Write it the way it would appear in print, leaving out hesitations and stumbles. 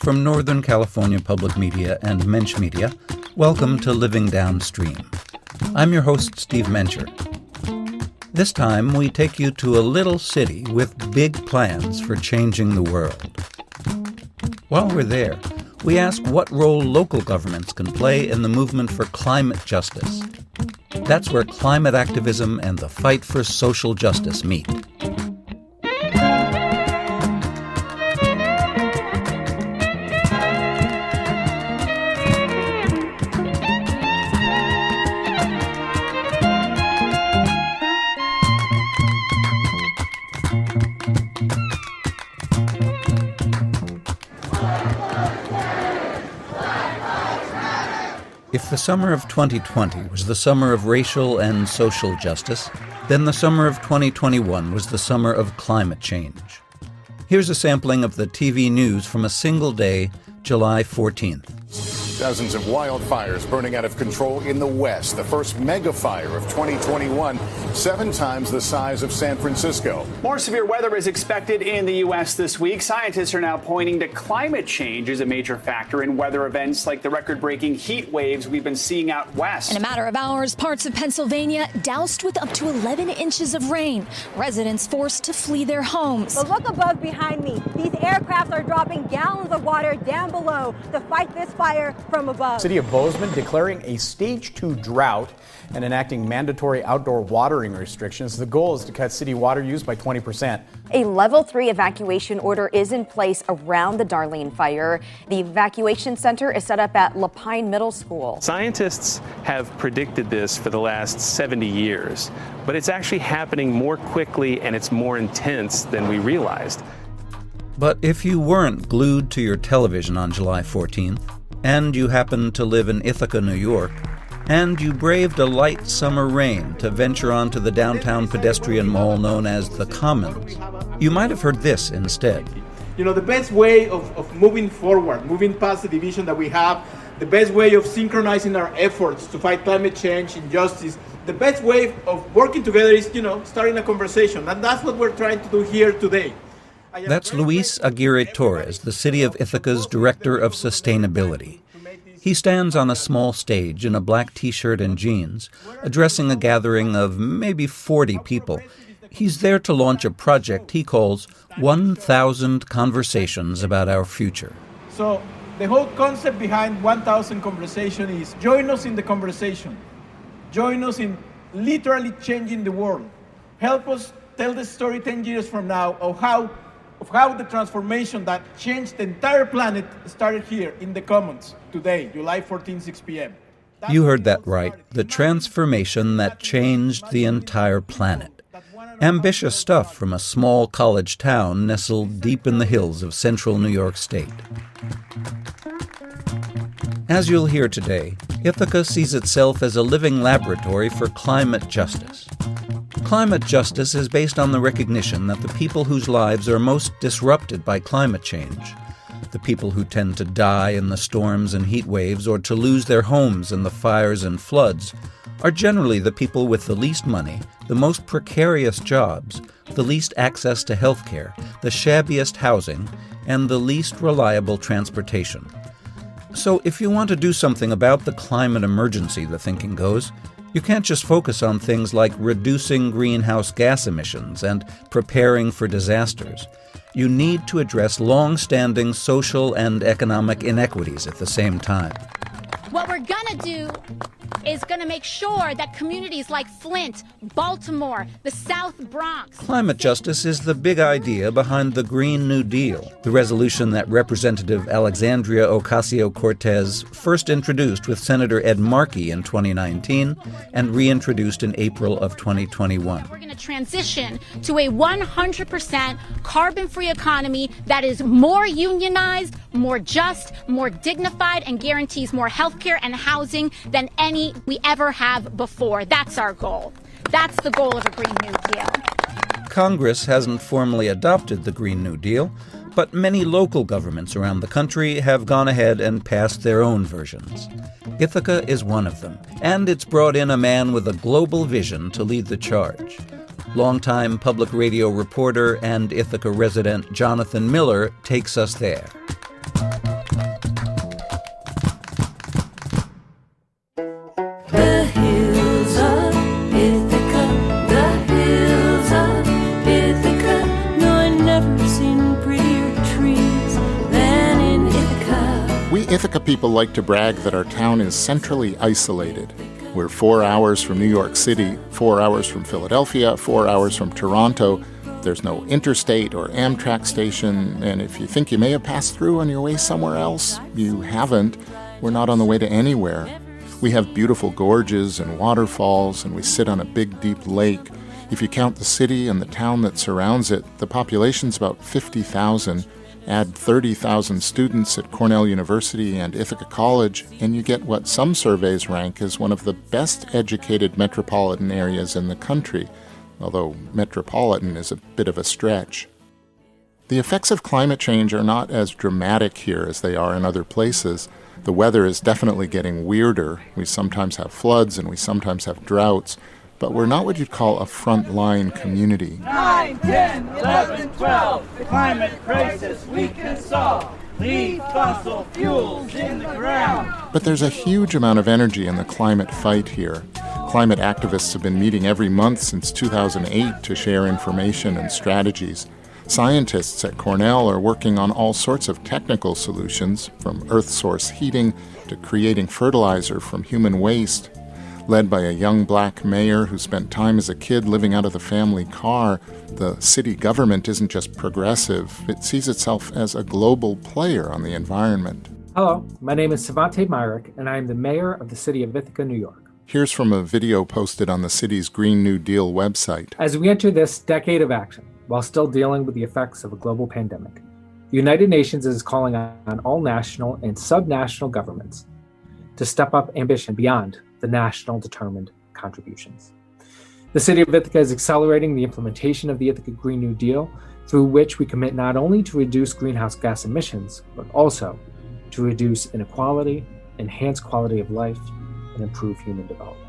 From Northern California Public Media and Mensch Media, welcome to Living Downstream. I'm your host, Steve Mencher. This time, we take you to a little city with big plans for changing the world. While we're there, we ask what role local governments can play in the movement for climate justice. That's where climate activism and the fight for social justice meet. If the summer of 2020 was the summer of racial and social justice, then the summer of 2021 was the summer of climate change. Here's a sampling of the TV news from a single day, July 14th. Dozens of wildfires burning out of control in the West. The first mega fire of 2021, 7 times the size of San Francisco. More severe weather is expected in the U.S. this week. Scientists are now pointing to climate change as a major factor in weather events like the record-breaking heat waves we've been seeing out west. In a matter of hours, parts of Pennsylvania doused with up to 11 inches of rain. Residents forced to flee their homes. But look above behind me. These aircrafts are dropping gallons of water down below to fight this fire from above. City of Bozeman declaring a stage 2 drought and enacting mandatory outdoor watering restrictions. The goal is to cut city water use by 20%. A level 3 evacuation order is in place around the Darlene fire. The evacuation center is set up at Lapine Middle School. Scientists have predicted this for the last 70 years, but it's actually happening more quickly and it's more intense than we realized. But if you weren't glued to your television on July 14th, and you happened to live in Ithaca, New York, and you braved a light summer rain to venture onto the downtown pedestrian mall known as the Commons, you might have heard this instead. You know, the best way of moving forward, moving past the division that we have, the best way of synchronizing our efforts to fight climate change, injustice, the best way of working together is, starting a conversation. And that's what we're trying to do here today. That's Luis Aguirre Torres, the City of Ithaca's Director of Sustainability. He stands on a small stage in a black T-shirt and jeans, addressing a gathering of maybe 40 people. He's there to launch a project he calls 1,000 Conversations About Our Future. So the whole concept behind 1,000 Conversation is join us in the conversation. Join us in literally changing the world. Help us tell the story 10 years from now of how the transformation that changed the entire planet started here in the Commons today, July 14, 6 p.m. You heard that right. The transformation that changed the entire planet. Ambitious stuff from a small college town nestled deep in the hills of central New York State. As you'll hear today, Ithaca sees itself as a living laboratory for climate justice. Climate justice is based on the recognition that the people whose lives are most disrupted by climate change, the people who tend to die in the storms and heat waves or to lose their homes in the fires and floods, are generally the people with the least money, the most precarious jobs, the least access to health care, the shabbiest housing, and the least reliable transportation. So if you want to do something about the climate emergency, the thinking goes, you can't just focus on things like reducing greenhouse gas emissions and preparing for disasters. You need to address long-standing social and economic inequities at the same time. What we're going to do is going to make sure that communities like Flint, Baltimore, the South Bronx... Climate justice is the big idea behind the Green New Deal, the resolution that Representative Alexandria Ocasio-Cortez first introduced with Senator Ed Markey in 2019 and reintroduced in April of 2021. We're going to transition to a 100% carbon-free economy that is more unionized, more just, more dignified, and guarantees more health care and housing than any we ever have before. That's our goal. That's the goal of a Green New Deal. Congress hasn't formally adopted the Green New Deal, but many local governments around the country have gone ahead and passed their own versions. Ithaca is one of them, and it's brought in a man with a global vision to lead the charge. Longtime public radio reporter and Ithaca resident Jonathan Miller takes us there. Ithaca people like to brag that our town is centrally isolated. We're 4 hours from New York City, 4 hours from Philadelphia, 4 hours from Toronto. There's no interstate or Amtrak station, and if you think you may have passed through on your way somewhere else, you haven't. We're not on the way to anywhere. We have beautiful gorges and waterfalls, and we sit on a big, deep lake. If you count the city and the town that surrounds it, the population's about 50,000. Add 30,000 students at Cornell University and Ithaca College, and you get what some surveys rank as one of the best educated metropolitan areas in the country, although metropolitan is a bit of a stretch. The effects of climate change are not as dramatic here as they are in other places. The weather is definitely getting weirder. We sometimes have floods and we sometimes have droughts, but we're not what you'd call a frontline community. 9, 10, 11, 12, the climate crisis we can solve. Leave fossil fuels in the ground. But there's a huge amount of energy in the climate fight here. Climate activists have been meeting every month since 2008 to share information and strategies. Scientists at Cornell are working on all sorts of technical solutions, from earth source heating to creating fertilizer from human waste. Led by a young black mayor who spent time as a kid living out of the family car, the city government isn't just progressive, it sees itself as a global player on the environment. Hello, my name is Savante Myrick, and I am the mayor of the city of Ithaca, New York. Here's from a video posted on the city's Green New Deal website. As we enter this decade of action, while still dealing with the effects of a global pandemic, the United Nations is calling on all national and subnational governments to step up ambition beyond the national determined contributions. The city of Ithaca is accelerating the implementation of the Ithaca Green New Deal, through which we commit not only to reduce greenhouse gas emissions, but also to reduce inequality, enhance quality of life, and improve human development.